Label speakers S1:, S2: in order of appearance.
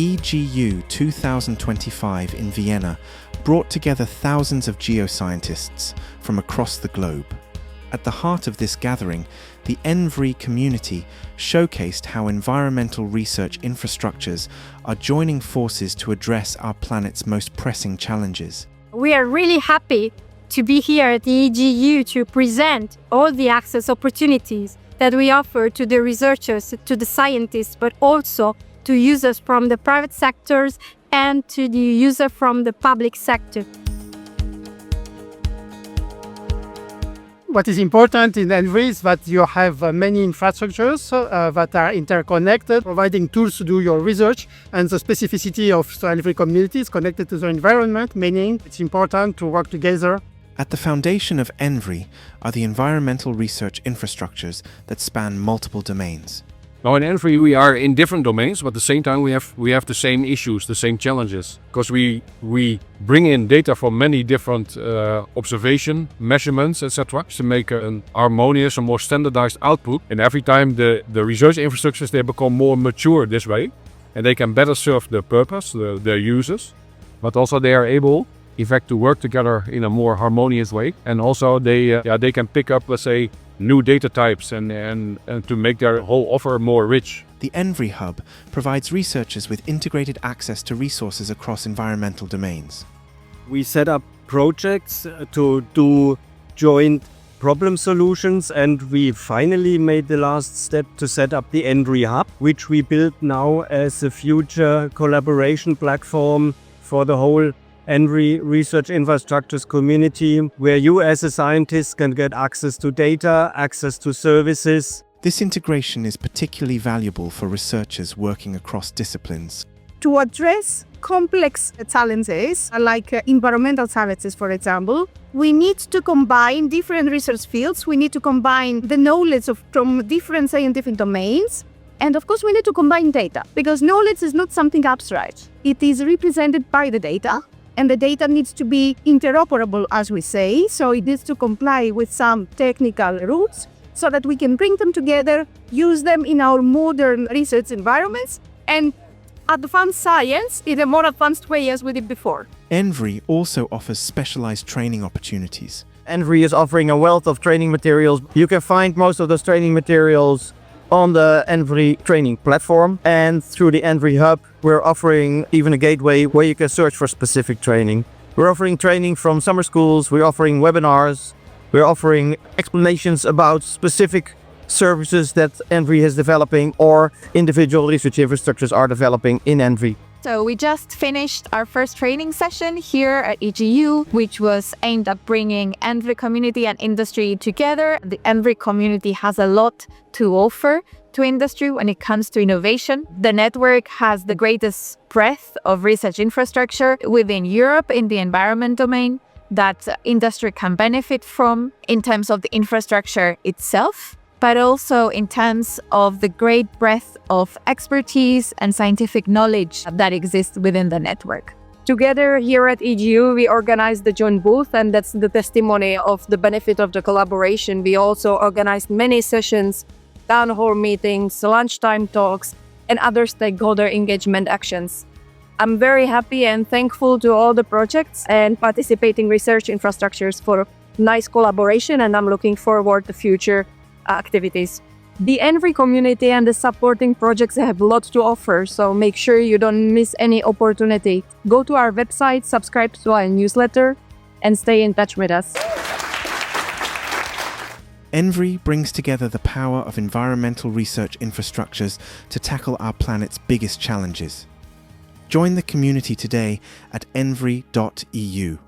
S1: EGU 2025 in Vienna brought together thousands of geoscientists from across the globe. At the heart of this gathering, the ENVRI Community showcased how environmental research infrastructures are joining forces to address our planet's most pressing challenges.
S2: We are really happy to be here at the EGU to present all the access opportunities that we offer to the researchers, to the scientists, but also to users from the private sectors and to the user from the public sector.
S3: What is important in ENVRI is that you have many infrastructures that are interconnected, providing tools to do your research, and the specificity of the ENVRI community is connected to the environment, meaning it's important to work together.
S1: At the foundation of ENVRI are the environmental research infrastructures that span multiple domains.
S4: Now in ENVRI we are in different domains, but at the same time we have the same issues, the same challenges. Because we bring in data from many different observation, measurements, etc. to make an harmonious and more standardized output. And every time the research infrastructures, they become more mature this way. And they can better serve the purpose, their users. But also they are able, in fact, to work together in a more harmonious way. And also they can pick up, let's say, new data types and to make their whole offer more rich.
S1: The ENVRI-Hub provides researchers with integrated access to resources across environmental domains.
S5: We set up projects to do joint problem solutions, and we finally made the last step to set up the ENVRI-Hub, which we build now as a future collaboration platform for the whole ENVRI research infrastructures community, where you as a scientist can get access to data, access to services.
S1: This integration is particularly valuable for researchers working across disciplines.
S6: To address complex challenges, like environmental challenges, for example, we need to combine different research fields. We need to combine the knowledge from different scientific domains. And of course, we need to combine data, because knowledge is not something abstract. It is represented by the data. And the data needs to be interoperable, as we say, so it needs to comply with some technical rules so that we can bring them together, use them in our modern research environments, and advance science in a more advanced way as we did before.
S1: ENVRI also offers specialized training opportunities.
S5: ENVRI is offering a wealth of training materials. You can find most of those training materials on the ENVRI training platform, and through the ENVRI-Hub we're offering even a gateway where you can search for specific training. We're offering training from summer schools, we're offering webinars, we're offering explanations about specific services that ENVRI is developing or individual research infrastructures are developing in ENVRI.
S7: So we just finished our first training session here at EGU, which was aimed at bringing ENVRI community and industry together. The ENVRI community has a lot to offer to industry when it comes to innovation. The network has the greatest breadth of research infrastructure within Europe in the environment domain that industry can benefit from in terms of the infrastructure itself, but also in terms of the great breadth of expertise and scientific knowledge that exists within the network.
S2: Together here at EGU, we organized the joint booth, and that's the testimony of the benefit of the collaboration. We also organized many sessions, town hall meetings, lunchtime talks, and other stakeholder engagement actions. I'm very happy and thankful to all the projects and participating research infrastructures for nice collaboration, and I'm looking forward to future activities. The ENVRI community and the supporting projects have a lot to offer, so make sure you don't miss any opportunity. Go to our website, subscribe to our newsletter, and stay in touch with us.
S1: ENVRI brings together the power of environmental research infrastructures to tackle our planet's biggest challenges. Join the community today at envri.eu.